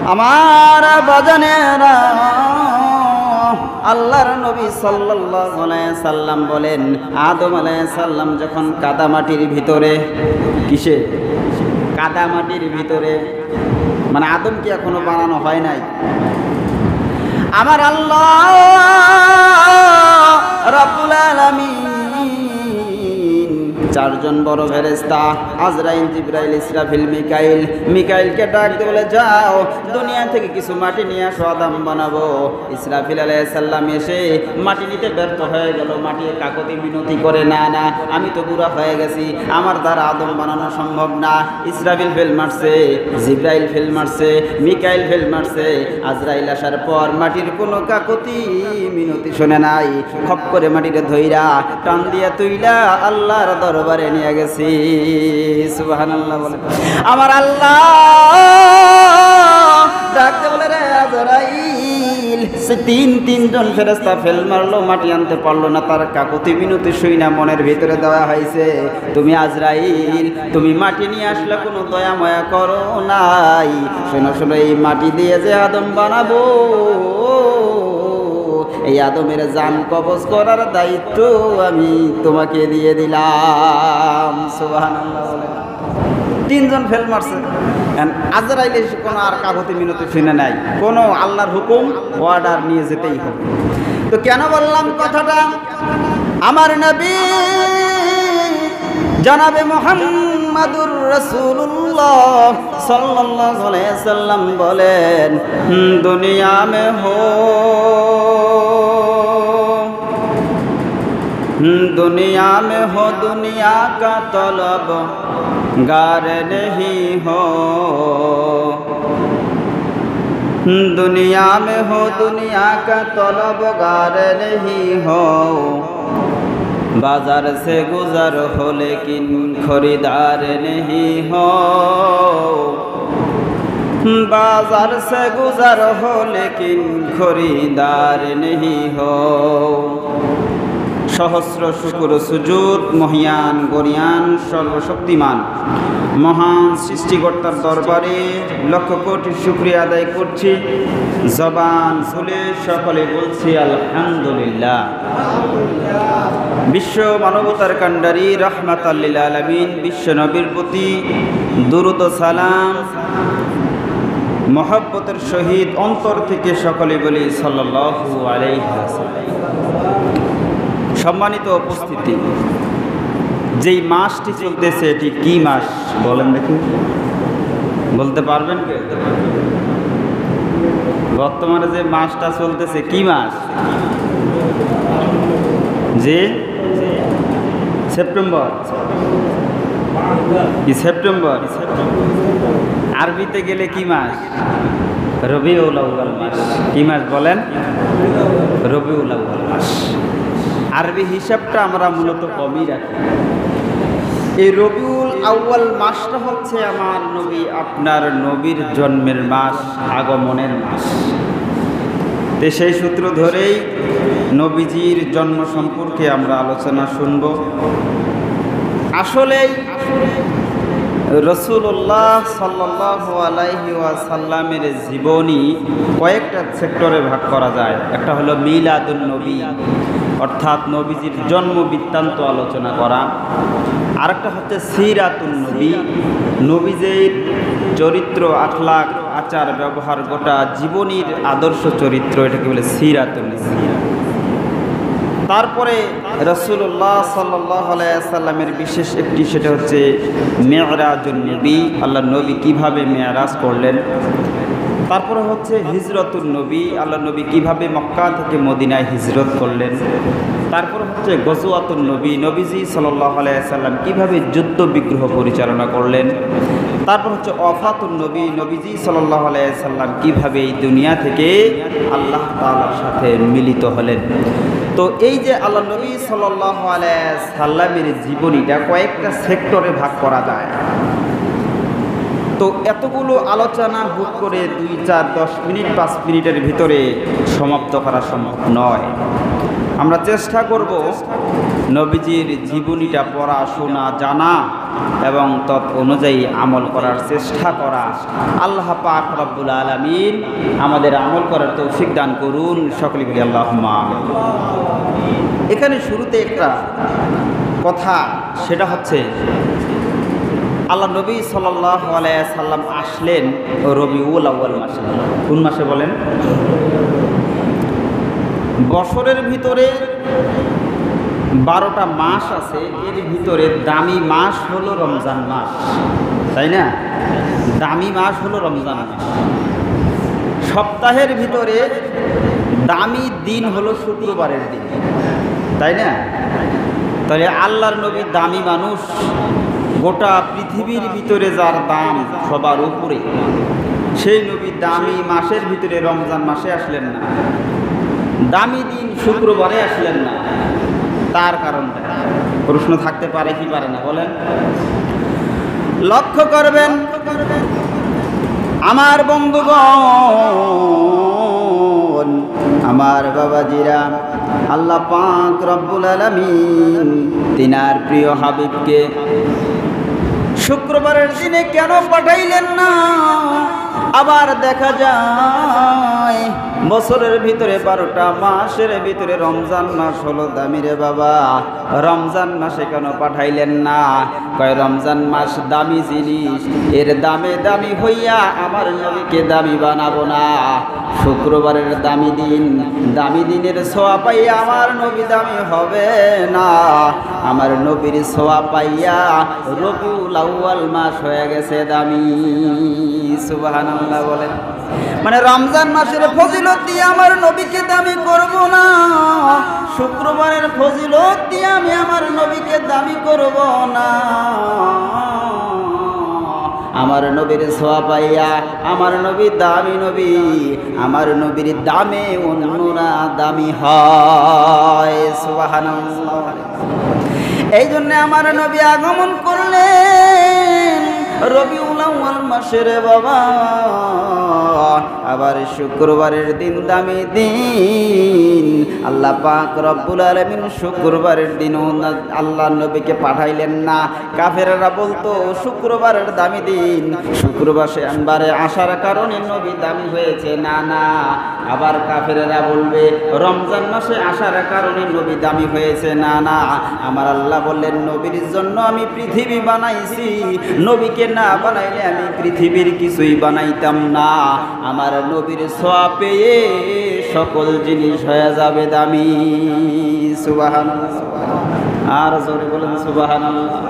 আমার বাজানেরা, আল্লাহর নবী সাল্লাল্লাহু আলাইহি সাল্লাম বলেন, আদম আলাইহিস সালাম যখন কাদামাটির ভিতরে, কিসে? কাদামাটির ভিতরে, মানে আদমকে এখনো বানানো হয় নাই। আমার আল্লাহ রাব্বুল আলামিন চারজন বড় ফেরেশতা আজরাইল, জিবরাইল, ইসরাফিল, মিকাইল, মিকাইলকে ডাক দিয়ে বলে, যাও দুনিয়া থেকে কিছু মাটি নিয়ে আসো, আদম বানাবো। ইসরাফিল আলাইহিস সালাম এসে মাটি নিতে ব্যর্থ হয়ে গেল। মাটি কাকতি মিনতি করে, না না, আমি তো বুড়া হয়ে গেছি, আমার দ্বারা আদম বানানো সম্ভব না। ইসরাফিল ফেল মারছে, জিবরাইল ফেল মারছে, মিকাইল ফেল মারছে। আজরাইল আসার পর মাটির কোনো কাকতি মিনতি শোনে নাই, খপ করে মাটিতে ধইরা টান দিয়া তুইলা আল্লাহর দরবারে নিয়ে গেছি। সুবহানাল্লাহ বলে। আমার আল্লাহ ডাকতে বলে, রে আজরাইল, সে তিনজন ফেরেশতা ফেল মারলো, মাটি আনতে পারলো না, তার কাকুতি মিনতি শুই না মনের ভিতরে দেওয়া হয়েছে, তুমি আজরাইল তুমি মাটি নিয়ে আসলে কোনো দয়া ময়া করো নাই। শোনো শোনো, এই মাটি দিয়ে যে আদম বানাবো, এই আদমের জান কবজ করার দায়িত্ব আমি তোমাকে দিয়ে দিলাম। সুবহানাল্লাহ বলে। তিনজন ফেল মারছে। আজরাইল কোনো আর কাগতি মিনতি শুনে নাই, কোনো আল্লাহর হুকুম অর্ডার নিয়ে যেতেই হবে। তো কেন বললাম কথাটা? আমার নবী জনাবে মুহাম্মাদুর রাসূলুল্লাহ সাল্লাল্লাহু আলাইহি সাল্লাম বলেন, দুনিয়া মে হো, दुनिया में हो दुनिया का तलब गार नहीं हो, दुनिया में हो दुनिया का तलब गार नहीं हो, बाजार से गुजर हो लेकिन खरीदार नहीं हो, बाजार से गुजर हो लेकिन खरीदार नहीं हो। सहस्र शुक्र सुजूद মহিয়ান গরিয়ান সর্বশক্তিমান মহান সৃষ্টিকর্তার দরবারে লক্ষ কোটি শুকরিয়া আদায় করছি। জবান খুলে সকলে বলছি আলহামদুলিল্লাহ। বিশ্ব মানবতার কাণ্ডারী রাহমাতাল লিল আলামিন বিশ্ব নবীর প্রতি দুরূদ ও সালাম মহব্বতের সহিত অন্তর থেকে সকলে বলি সাল্লাল্লাহু আলাইহি ওয়াসাল্লাম। সম্মানিত উপস্থিতি, যেই মাসটি চলতেছে এটি কি মাস বলেন দেখি, বলতে পারবেন কে? বর্তমানে যে মাসটা চলতেছে কি মাস? যে সেপ্টেম্বর, কি সেপ্টেম্বর? আরবিতে গেলে কি মাস? রবিউল আউয়াল মাস। কি মাস বলেন? রবিউল আউয়াল মাস। আরবি হিসাবটা আমরা মূলত কমই রাখি। এই রবিউল আউয়াল মাসটা হচ্ছে আমার নবী, আপনার নবীর জন্মের মাস, আগমনের মাস। তো সেই সূত্র ধরেই নবীজির জন্ম সম্পর্কে আমরা আলোচনা শুনব। আসলেই রাসূলুল্লাহ সাল্লাল্লাহু আলাইহি ওয়াসাল্লামের জীবনী কয়েকটা সেক্টরে ভাগ করা যায়। একটা হলো মিলাদুন নবী, অর্থাৎ নবীজির জন্ম বৃত্তান্ত আলোচনা করা। আরেকটা হচ্ছে সিরাতুন নবী, নবীজির চরিত্র, আখলাক, আচার ব্যবহার, গোটা জীবনীর আদর্শ চরিত্র, এটাকে বলে সিরাতুন নবী। তারপরে রাসূলুল্লাহ সাল্লাল্লাহু আলাইহি ওয়াসাল্লামের বিশেষ একটি, সেটা হচ্ছে মেরাজুন নবী, আল্লাহ নবী কিভাবে মেরাজ করলেন। তারপরে হচ্ছে হিজরতুন নবী, আল্লাহ নবী কিভাবে মক্কা থেকে মদিনায় হিজরত করলেন। তারপর হচ্ছে গজওয়াতুন নবী, নবীজি সাল্লাল্লাহু আলাইহি ওয়াসাল্লাম কিভাবে যুদ্ধ বিগ্রহ পরিচালনা করলেন। তারপর হচ্ছে ওয়াফাতুন নবী, নবীজি সাল্লাল্লাহু আলাইহি ওয়াসাল্লাম কিভাবে এই দুনিয়া থেকে আল্লাহ তাআলার সাথে মিলিত হলেন। তো এই যে আল্লাহ নবী সাল্লাল্লাহু আলাইহি ওয়াসাল্লামের জীবনীটা কয়েকটা সেক্টরে ভাগ করা যায়। তো এতগুলো আলোচনা হুট করে 2, 4, 10 মিনিট 5 মিনিটের ভিতরে সমাপ্ত করা সম্ভব নয়। আমরা চেষ্টা করব নবীজির জীবনীটা পড়া, শোনা, জানা এবং তৎ অনুযায়ী আমল করার চেষ্টা করা। আল্লাহ পাক রব্বুল আলামিন আমাদের আমল করার তৌফিক দান করুন, সকলে বলি আল্লাহুম্মা আমিন। এখানে শুরুতে একটা কথা, সেটা হচ্ছে আল্লাহ নবী সাল্লাল্লাহু আলাইহি সাল্লাম আসলেন রবিউল আউয়াল মাসে। কোন মাসে বলেন? বছরের ভিতরে 12টা মাস আছে, এর ভিতরে দামি মাস হলো রমজান মাস, তাই না? দামি মাস হলো রমজান মাস। সপ্তাহের ভিতরে দামি দিন হলো শুক্রবারের দিন, তাই না? তাহলে আল্লাহর নবী দামি মানুষ, গোটা পৃথিবীর ভিতরে যার দাম সবার উপরে, সেই নবী দামি মাসের ভিতরে রমজান মাসে আসলেন না, দামি দিন শুক্রবারে আসলেন না। তার কারণটা প্রশ্ন থাকতে পারে কি পারে না বলেন? লক্ষ্য করবেন আমার বন্ধুগণ, আমার বাবাজিরা, আল্লাহ পাক রব্বুল আলামিন তিনার প্রিয় হাবিবকে শুক্রবারের দিনে কেন পাঠাইলেন না? আবার দেখা যায় বছরের ভিতরে 12টা মাসের ভিতরে রমজান মাস হলো দামি রে বাবা, রমজান মাসে কেন পাঠাইলেন না? কয় রমজান মাস দামি জিনিস, এর দামে দামি হইয়া আমার নবীকে দামি বানাবো না। শুক্রবারের দামি দিন, দামি দিনের ছোঁয়া পাইয়া আমার নবী দামি হবে না। আমার নবীর ছোঁয়া পাইয়া রবিউল আউয়াল মাস হয়ে গেছে দামি। সুবহানাল্লাহ বলেন। মানে রমজান মাসের ফজিলত দিয়ে আমার নবীকে দামি করব না, শুক্রবারের ফজিলত দিয়ে আমি আমার নবীকে দামি করব না। আমার নবীর ছোঁয়া পাইয়া আমার নবী দামি নবী, আমার নবীর দামে অন্যরা দামি হয়। সুবহানাল্লাহ। এই জন্য আমার নবী আগমন করলেন রবিউল আউয়াল মাসের বাবা, আবার শুক্রবারের দিন দামি দিন। আল্লাহ পাক রব্বুল আলামিন শুক্রবারের দিনও আল্লাহ নবীকে পাঠাইলেন না। কাফেররা বলতো শুক্রবারের দামি দিন, শুক্রবারে আসার কারণে নবী দামি হয়েছে। না না, আবার কাফেররা বলবে রমজান মাসে আসার কারণে নবী দামি হয়েছে। না না, আমার আল্লাহ বললেন নবীর জন্য আমি পৃথিবী বানাইছি, নবীকে না বানাইলে আমি পৃথিবীর কিছুই বানাইতাম না। আমার নবীর ছোঁয়া পেয়ে সকল জিনিস হয়ে যাবে দামি। সুবহানাল্লাহ। আর জোরে বলেন সুবহানাল্লাহ।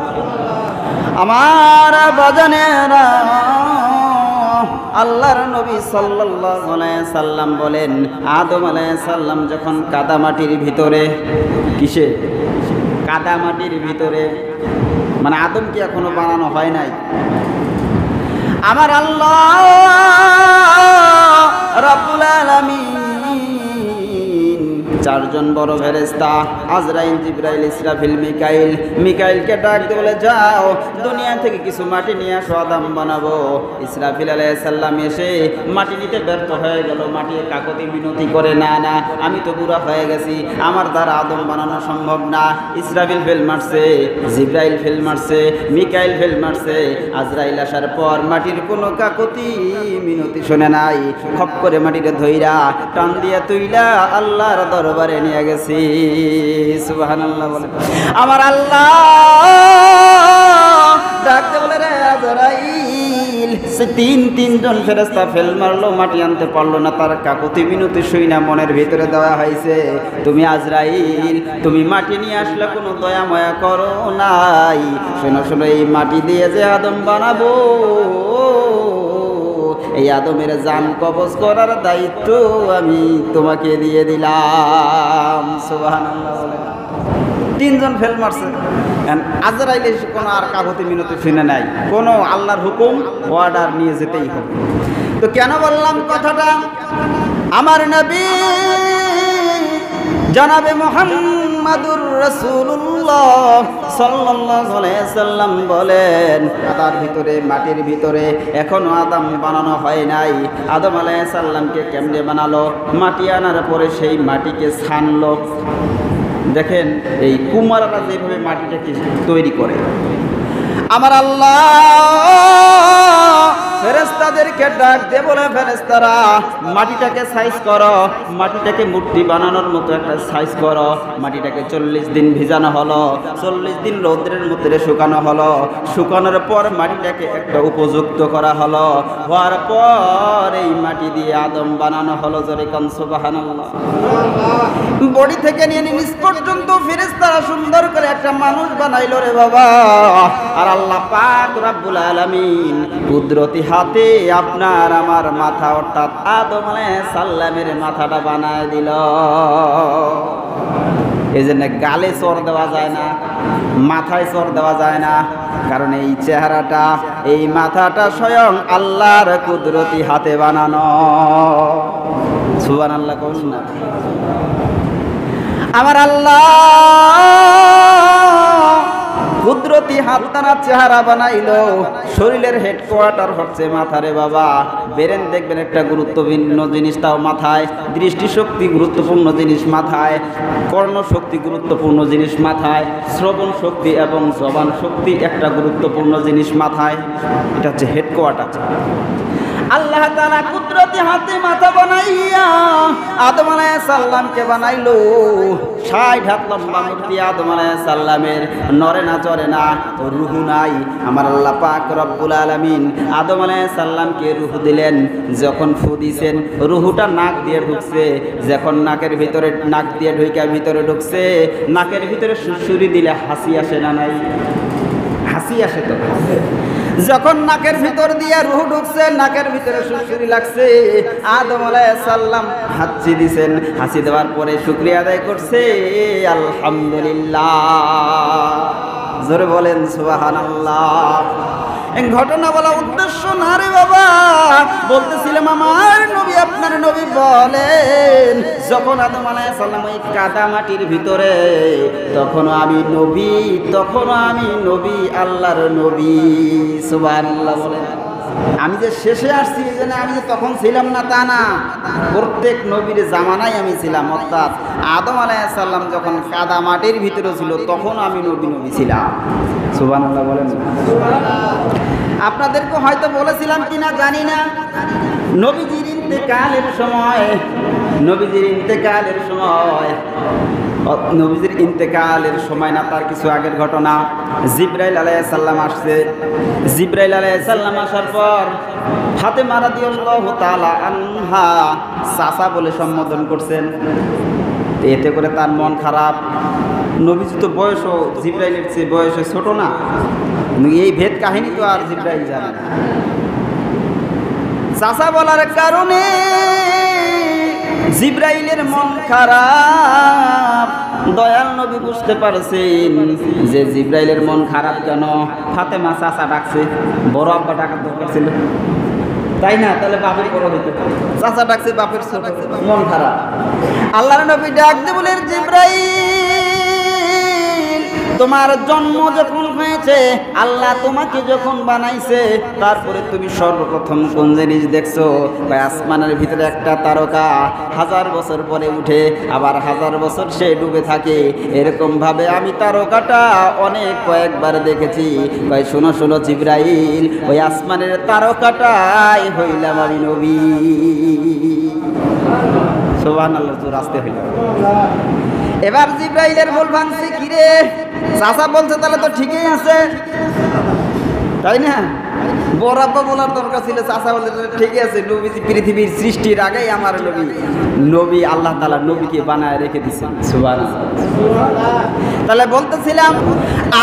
আমার বাজানেরা, আল্লাহর নবী সাল্লাল্লাহু আলাইহি সাল্লাম বলেন আদম আলাইহিস সালাম যখন কাদামাটির ভিতরে, কিসে? কাদামাটির ভিতরে, মানে আদমকে এখনো বানানো হয় নাই। আমার আল্লাহ রাব্বুল আলামিন চারজন বড় ফেরেশতা আজরাইল, জিবরাইল, ইসরাফিল, মিকাইল। মিকাইলকে ডাক দিয়ে বলে যাও দুনিয়া থেকে কিছু মাটি নিয়ে আসো, আদম বানাবো। ইসরাফিল আলাইহিস সালাম এসে মাটি নিতে ব্যর্থ হয়ে গেল। মাটি কাকতি মিনতি করে, না না আমি তো বুড়া হয়ে গেছি, আমার দ্বারা আদম বানানো সম্ভব না। ইসরাফিল ফেল মারছে, জিবরাইল ফেল মারছে, মিকাইল ফেল মারছে। আজরাইল আসার পর মাটির কোনো কাকতি মিনতি শোনে নাই, খপ করে মাটিতে ধইরা টান দিয়া তুইলা আল্লাহর দরবারে নিয়ে গেছি। সুবহানাল্লাহ বলে। আমার আল্লাহ ডাকতে বলে রে আজরাইল, সে তিনজন ফেরেশতা ফেল মারলো, মাটি আনতে পারলো না। তার কাকুতি মিনতি শুই না মনের ভিতরে দেওয়া হয়েছে, তুমি আজরাইল তুমি মাটি নিয়ে আসলে কোনো দয়া ময়া করো নাই। শোনো শোনো, এই মাটি দিয়ে যে আদম বানাবো, এই আদমের জান কবজ করার দায়িত্ব আমি তোমাকে দিয়ে দিলাম। সুবহানাল্লাহ বলে। তিনজন ফেল মারছে। আজরাইল কোনো আর কাগতি মিনতি শুনে নাই, কোনো আল্লাহর হুকুম অর্ডার নিয়ে যেতেই হবে। তো কেন বললাম কথাটা? আমার নবী জনাবে মুহাম্মাদুর রাসূলুল্লাহ সাল্লাল্লাহু আলাইহি সাল্লাম বলেন, আদার ভিতরে, মাটির ভিতরে এখনো আদম বানানো হয় নাই। আদম আলাইহিস সালামকে কেমনে বানালো? মাটি আনার পরে সেই মাটিকে ছানলো। দেখেন এই কুমাররা যেভাবে মাটিটাকে তৈরি করে, আমার আল্লাহ ফেরেশতাদেরকে ডাক দিয়ে বলে, ফেরেশতারা মাটিটাকে সাইজ করো, মাটিটাকে মূর্তি বানানোর মতো একটা সাইজ করো। মাটিটাকে 40 দিন ভিজানো হলো, 40 দিন রৌদ্রের মধ্যে শুকানো হলো। শুকানোর পর মাটিটাকে একটা উপযুক্ত করা হলো। হওয়ার পর এই মাটি দিয়ে আদম বানানো হলো। জোরে কোন সুবহানাল্লাহ। বডি থেকে নিয়ে নিচ পর্যন্ত ফেরেশতারা সুন্দর করে একটা মানুষ বানাইলো রে বাবা। আর আল্লাহ পাক রব্বুল আলামিন কুদরতি হাতে আপনার আমার মাথা অর্থাৎ আদম আলাইহিস সালামের মাথাটা বানায় দিল। এই জন্য গালে চর দেওয়া যায় না, মাথায় চর দেওয়া যায় না, কারণ এই চেহারাটা, এই মাথাটা স্বয়ং আল্লাহর কুদরতি হাতে বানানো। সুবহানাল্লাহ কইন না। আমার আল্লাহ কুদরতি হাত দ্বারা চেহারা বানাইলো। শরীরের হেডকোয়ার্টার হচ্ছে মাথারে বাবা। ব্রেন দেখবেন একটা গুরুত্বপূর্ণ জিনিস, তাও মাথায়। দৃষ্টিশক্তি গুরুত্বপূর্ণ জিনিস মাথায়, কর্ণশক্তি গুরুত্বপূর্ণ জিনিস মাথায়, শ্রবণ শক্তি এবং জবান শক্তি একটা গুরুত্বপূর্ণ জিনিস মাথায়। এটা হচ্ছে হেডকোয়ার্টার। আল্লাহ তাআলা কুদরতি হাতে মাথা বানাইয়া আদম আলাইহিস সালামকে বানাইলো। 60 হাত লম্বা মূর্তি আদম আলাইহিস সালামের, নরে না চরে না, রূহ নাই। আমার আল্লাহ পাক রব্বুল আলামিন আদম আলাইহিস সালামকে রূহ দিলেন। যখন ফু দিয়েছেন, রূহটা নাক দিয়ে ঢুকছে। যখন নাকের ভিতরে, নাক দিয়ে ঢুইকা ভিতরে ঢুকছে, নাকের ভিতরে সুরসুরি দিলে হাসি আসে না নাই? হাসি আসে তো। যখন নাকের ভিতর দিয়ে রূহ ঢুকছে, নাকের ভিতরে সুরসুরি লাগছে, আদম আলাইহিস সালাম হাসি দিয়েছেন। হাসি দেওয়ার পরে শুকরিয়া আদায় করছে, আলহামদুলিল্লাহ। জোরে বলেন সুবহানাল্লাহ। এই ঘটনা বলা উদ্দেশ্য না রে বাবা, বলতেছিলাম আমার নবী, আপনার নবী বলেন, যখন আদম আলাইহিস সালাম ওই কাদা মাটির ভিতরে, তখনও আমি নবী, তখনও আমি নবী, আল্লাহর নবী। সুবহানাল্লাহ বলেন। আমি যে শেষে আসছি এই জন্য আমি যে তখন ছিলাম না তা না, প্রত্যেক নবীর জামানায় আমি ছিলাম। অর্থাৎ আদম আলাইহিস সালাম যখন কাদা মাটির ভিতরে ছিল, তখন আমি নবী ছিলাম। সুবহানাল্লাহ বলেন। আপনাদেরকে হয়তো বলেছিলাম কিনা জানি না, নবীজির ইন্তেকালের সময়, নবীজির ইন্তেকালের সময় না, তার কিছু আগের ঘটনা। জিবরাইল আলাইহিস সালাম আসছে। জিবরাইল আলাইহিস সালাম আসার পর ফাতেমা রাদিয়াল্লাহু তাআলা আনহা চাচা বলে সম্বোধন করছেন। এতে করে তার মন খারাপ। নবীজি তো বয়সও জিবরাইলের চেয়ে বয়সে ছোট না, এই ভেদ কাহিনী তো আর জিবরাইল জানে না। চাচা বলার কারণে জিবরাইলের মন খারাপ। দয়াল নবী বুঝতে পারছেন যে জিবরাইলের মন খারাপ কেন। ফাতেমা চাচা ডাকছে, বড় আব্বা ডাকার দরকার ছিল, তাই না? তাহলে বাপের বড় হইতে, চাচা ডাকছে বাপের ছোট, মন খারাপ। আল্লাহর নবী ডাকতে বলেন, জিবরাইল, তোমার জন্ম যখন হয়েছে, আল্লাহ তোমাকে যখন বানাইছে, তারপরে তুমি সর্বপ্রথম কোন জিনিস দেখছো? আসমানের ভিতরে একটা তারকা 1000 বছর পরে উঠে, আবার 1000 বছর সে ডুবে থাকে। এরকম ভাবে আমি তারকাটা অনেক কয়েকবার দেখেছি। ভাই শোনো শোনো জিবরাইল, ওই আসমানের তারকাটাই হইলাম আমি নবী। সুবহানাল্লাহ। জোর আসতে হইল। এবার জিবরাইলের বল ভাঙছে, কিরে চাচা বলছে তাহলে তো ঠিকই আছে, তাই না? বড় আব্বা বলার দরকার ছিল, চাচা বলছে ঠিকই আছে। নবীজি পৃথিবীর সৃষ্টির আগেই আমার নবী, নবী আল্লাহ তাআলা নবীকে বানায় রেখে দিয়েছেন। সুবহানাল্লাহ। তাহলে বলতেছিলাম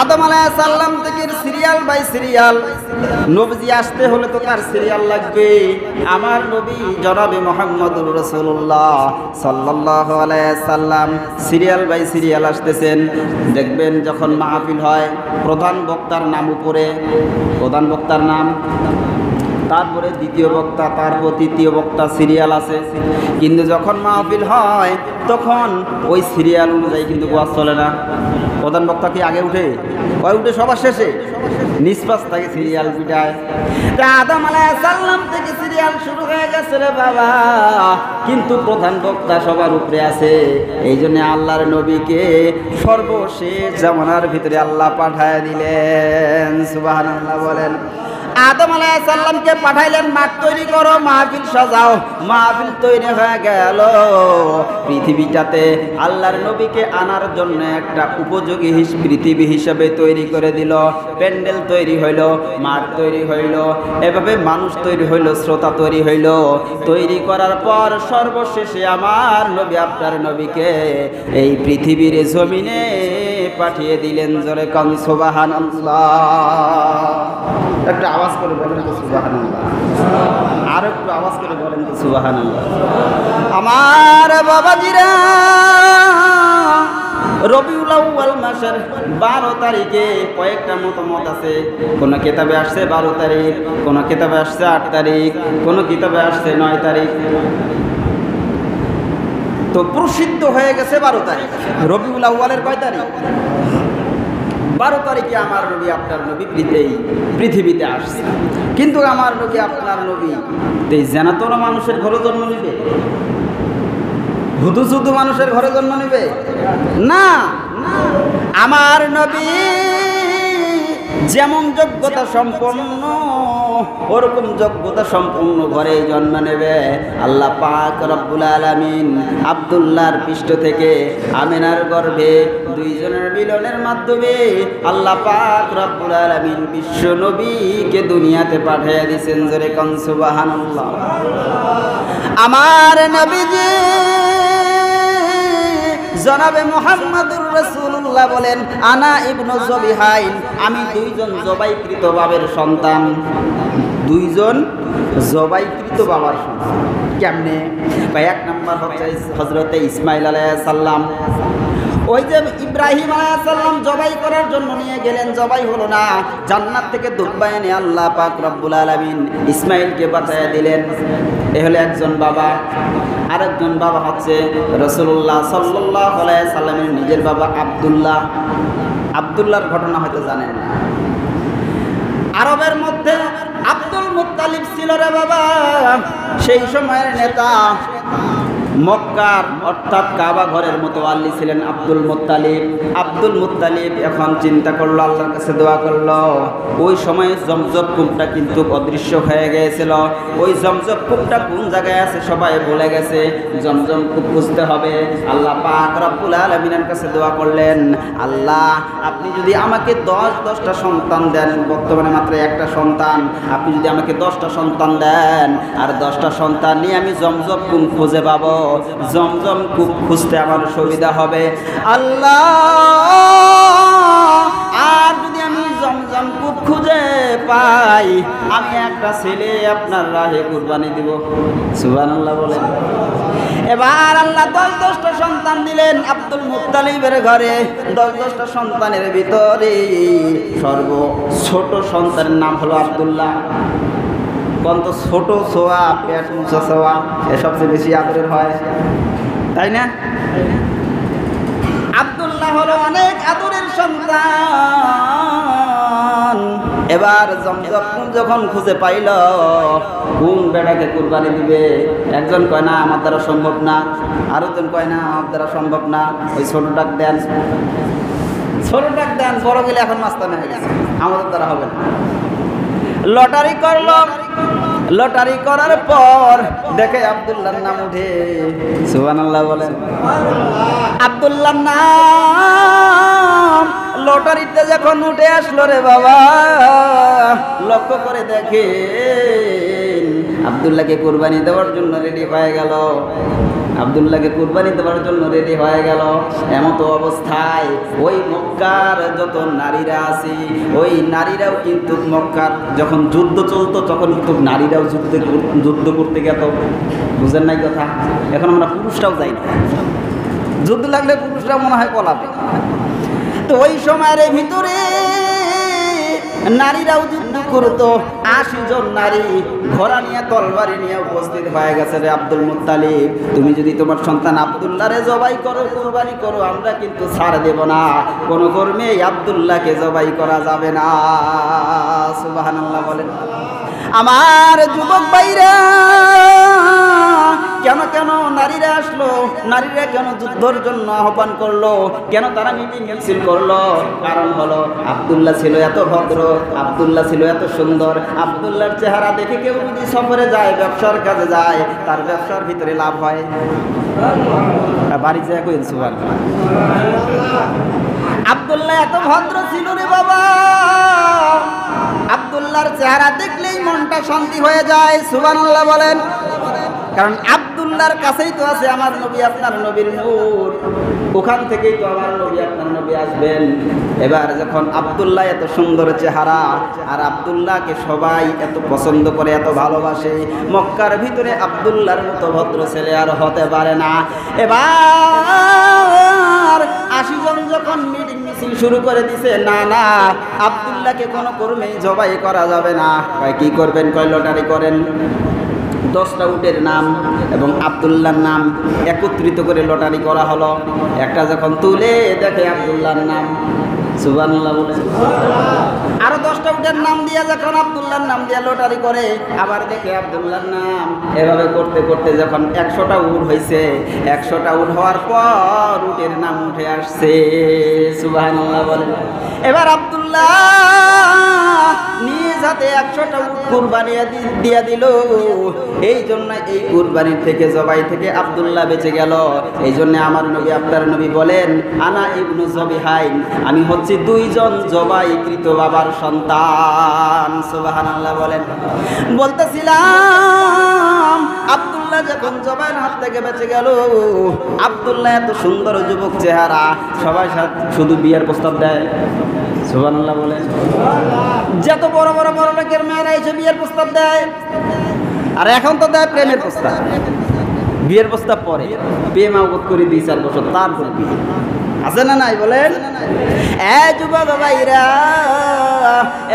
আদম আলাইহিস সালাম থেকে সিরিয়াল বাই সিরিয়াল নবীজি আসতে হলে তো তার সিরিয়াল লাগবে। আমার নবী জনাবে মুহাম্মদুর রাসূলুল্লাহ সাল্লাল্লাহু আলাইহি সাল্লাম সিরিয়াল বাই সিরিয়াল আসতেছেন। দেখবেন যখন মাহফিল হয়, প্রধান বক্তার নাম উপরে, প্রধান বক্তার নাম তারপরে দ্বিতীয় বক্তা, তারপর তৃতীয় বক্তা, সিরিয়াল আছে। কিন্তু যখন মাহফিল হয় তখন ওই সিরিয়াল অনুযায়ী কিন্তু ওয়াজ চলে না। প্রধান বক্তা কি আগে উঠে? উঠে সবার শেষে নিষ্পাস থেকে সিরিয়াল পিটায়। আদম আলাইহিস সালাম থেকে সিরিয়াল শুরু হয়ে গেছে রে বাবা, কিন্তু প্রধান বক্তা সবার উপরে আছে। এই জন্য আল্লাহর নবীকে সর্বশেষ জামানার ভিতরে আল্লাহ পাঠায় দিলেন। সুবহানাল্লাহ বলেন। আদম আলাইহিস সালামকে পাঠাইলেন, মাঠ তৈরি করো, মাহফিল সাজাও। মাহফিল তৈরি হয়ে গেল। পৃথিবীটাতে আল্লাহর নবীকে আনার জন্য একটা উপযোগী পৃথিবী হিসেবে তৈরি করে দিল। প্যান্ডেল তৈরি হইল, মাঠ তৈরি হইল, এভাবে মানুষ তৈরি হইল, শ্রোতা তৈরি হইল। তৈরি করার পর সর্বশেষে আমার নবী, আপনার নবীকে এই পৃথিবীর জমিনে পাঠিয়ে দিলেন। জোরে কান সুবহানাল্লাহ। একটা আওয়াজ করে বলেন তো সুবহানাল্লাহ। আর একটু আওয়াজ করে বলেন তো সুবহানাল্লাহ। আমার বাবাজিরা, রবিউল আউয়াল মাসের 12 তারিখে কয়েকটা মতামত আছে। কোন কিতাবে আসছে 12 তারিখ, কোন কিতাবে আসছে 8 তারিখ, কোন কিতাবে আসছে 9 তারিখ। তো প্রসিদ্ধ হয়ে গেছে 12 তারিখ। রবিউল আউয়ালের কয় তারিখ? 12 তারিখে আমার নবী, আপনার নবী পৃথিবীতে আসছে। কিন্তু আমার নবী, আপনার নবী এই জানাতন মানুষের ঘরে জন্ম নিবে? হুদু শুধু মানুষের ঘরে জন্ম নিবে না। আমার নবী যেমন যোগ্যতা সম্পন্ন, ওরকম যোগ্যতা সম্পন্ন ঘরে জন্ম নেবে। আল্লাহ পাক রব্বুল আলামিন আব্দুল্লাহর পৃষ্ঠ থেকে আমিনার গর্ভে দুইজনের মিলনের মাধ্যমে আল্লাহ পাক রব্বুল আলামিন বিশ্ব নবীকে দুনিয়াতে পাঠিয়ে দিয়েছেন। জোরে কান সুবহানাল্লাহ। আমার নবীজি জনাবে মুহাম্মদুর রাসূলুল্লাহ বলেন, আনা ইবনু জবিহাইন, আমি দুইজন জবাইকৃত বাবার সন্তান। দুইজন জবাইকৃত বাবার সন্তান। কেমনে? এক নাম্বার হচ্ছে হযরতে ইসমাইল আলাইহিস সালাম। ওই যে ইব্রাহিম আলাইহিস সালাম জবাই করার জন্য নিয়ে গেলেন, জবাই হলো না। জান্নাত থেকে দুধ এনে আল্লাহ পাক রব্বুল আলামিন ইসমাইলকে বাঁচায়া দিলেন। এ হলো একজন বাবা। আরেকজন বাবা হচ্ছে রাসূলুল্লাহ সাল্লাল্লাহু আলাইহি সাল্লামের নিজের বাবা আব্দুল্লাহ। আব্দুল্লাহর ঘটনা হয়তো জানেন না। আরবের মধ্যে আব্দুল মুত্তালিব ছিল রে বাবা, সেই সময়ের নেতা। মক্কার অর্থাৎ কাবা ঘরের মতো আল্লি ছিলেন আব্দুল মুত্তালিব। আব্দুল মুত্তালিব এখন চিন্তা করলো, আল্লাহর কাছে দোয়া করলো। ওই সময় জমজম কূপটা কিন্তু অদৃশ্য হয়ে গিয়েছিল। ওই জমজম কূপটা কোন জায়গায় আছে সবাই বলে গেছে। জমজম কূপ খুঁজতে হবে। আল্লাহ পাক রব্বুল আলামিনের কাছে দোয়া করলেন, আল্লাহ আপনি যদি আমাকে 10টা সন্তান দেন, বর্তমানে মাত্র একটা সন্তান, আপনি যদি আমাকে 10টা সন্তান দেন আর 10টা সন্তান নিয়ে আমি জমজম কূপ খুঁজে পাবো, জমজম কূপ খুঁজতে আমার সুবিধা হবে আল্লাহ। আর যদি আমি জমজম কূপ খুঁজে পাই, আমি একটা ছেলে আপনার রাহে কুরবানি দিব। সুবহানাল্লাহ বলেন। এবার আল্লাহ 10টা সন্তান দিলেন আব্দুল মুত্তালিবের ঘরে। 10টা সন্তানের ভিতরে সর্ব ছোট সন্তানের নাম হলো আব্দুল্লাহ। কত ছোট ছোয়া, পেট মুছা ছোয়া, এ সবচেয়ে বেশি আদরের হয়, তাই না? আব্দুল্লাহ হলো অনেক আদরের সন্তান। এবার জমজম যখন খুঁজে পাইল, কোন বেটাকে কুরবানি দিবে? একজন কয় না আমার দ্বারা সম্ভব না, আরেকজন কয় না আমার দ্বারা সম্ভব না। ওই ছোটটাক দেন, ছোটটাক দেন, বড় গেলে এখন মাস্তান হয়ে গেছে, আমাদের দ্বারা হবে না। লটারি করলো। লটারি করার পর দেখে আব্দুল্লাহর নাম উঠে। সুবহানাল্লাহ বলেন। আব্দুল্লাহর নাম লটারিতে যখন উঠে আসলো রে বাবা, লক্ষ্য করে দেখে আব্দুল্লাহকে কুরবানি দেওয়ার জন্য রেডি হয়ে গেল। আব্দুল্লাহকে কুরবানি দেওয়ার জন্য রেডি হয়ে গেল। এমতো অবস্থায় ওই মক্কার যত নারীরা আছে, ওই নারীরাও কিন্তু মক্কার যখন যুদ্ধ চলতো তখন কিন্তু নারীরাও যুদ্ধ করতে গেত। বুঝেন নাই কথা? এখন আমরা পুরুষরাও যাই না, যুদ্ধ লাগলে পুরুষরা মনে হয় পলাবে। তো ওই সময়ের ভিতরে নারীরাও যুদ্ধ করতো। 80 জন নারী ঘোড়া নিয়ে তলবারি নিয়ে উপস্থিত হয়ে গেছে। রে আব্দুল মুত্তালিব, তুমি যদি তোমার সন্তান আব্দুল্লাহরে জবাই করো, কুরবানি করো, আমরা কিন্তু ছাড় দেব না। কোন কর্মে আব্দুল্লাহকে জবাই করা যাবে না। সুবহানাল্লাহ বলেন। আমার যুবক ভাইরা, কেন কেন নারীরা আসলো? নারীরা কেন যুদ্ধের জন্য আহ্বান করলো? কেন তারা মিটিং মিছিল করলো? কারণ হলো আব্দুল্লাহ ছিল এত ভদ্র, আব্দুল্লাহ ছিল এত সুন্দর। আব্দুল্লাহর চেহারা দেখে কেউ যদি সফরে যায়, ব্যবসার কাজে যায়, তার ব্যবসার ভিতরে লাভ হয়। বাড়ি যায় কইন সুবহানাল্লাহ। আব্দুল্লাহ এত ভদ্র ছিল রে বাবা, আব্দুল্লাহর চেহারা দেখলেই মনটা শান্তি হয়ে যায়। সুবহানাল্লাহ বলেন। কারণ আব্দুল্লাহর কাছেই তো আছে আমার নবী আপনার নবীর নূর, ওখান থেকেই তো আমার নবী আপনার নবী আসবেন। এবার যখন আব্দুল্লাহ এত সুন্দর চেহারা, আর আব্দুল্লাহকে সবাই এত পছন্দ করে, এত ভালোবাসে, মক্কার ভিতরে আব্দুল্লাহর মতো ভদ্র ছেলে আর হতে পারে না। এবার 80 জন যখন মিটিং মিছিল শুরু করে দিছে, না না আব্দুল্লাহকে কোনো কর্মেই জবাই করা যাবে না। কি করবেন? কয় লটারি করেন। 10টা উটের নাম এবং আব্দুল্লাহর নাম একত্রিত করে লটারি করা হলো। একটা যখন তুলে দেখে আব্দুল্লাহর নাম, সুবহানাল্লাহ বলে। আরো 10টা উটের নাম দিয়ে যখন আব্দুল্লাহর নাম দিয়ে লটারি করে, আবার দেখে আব্দুল্লাহর নাম। এভাবে করতে করতে যখন 100টা উট হয়েছে, 100টা উট হওয়ার পর উটের নাম উঠে আসছে। সুবহানাল্লাহ বলে। এবার আব্দুল্লাহ নিজ হাতে 100টা উট কুরবানি দিয়ে দিল। এই জন্য এই কুরবানির থেকে, জবাই থেকে আব্দুল্লাহ বেঁচে গেল। এই জন্য আমার নবী আপনার নবী বলেন, আনা ইবনু জবিহাইন, আমি হচ্ছে 2 জন জবাইকৃত বাবার সন্তান। সুবহানাল্লাহ বলেন। বলতেছিলাম আব্দুল্লাহ যখন জবাইয়ের হাত থেকে বেঁচে গেল, আব্দুল্লাহ এত সুন্দর যুবক চেহারা, সবাই শুধু বিয়ের প্রস্তাব দেয়। সুবহানাল্লাহ বলেন। যত বড় বড় বড় লোকের মেয়েরা এসে বিয়ের প্রস্তাব দেয়, আর এখন তো দেয় প্রেমের প্রস্তাব। বিয়ের প্রস্তাব পরে, প্রেম আগত করে 2-4 বছর তারপর বিয়ে। আছে না নাই বলেন? যুবক ভাইরা,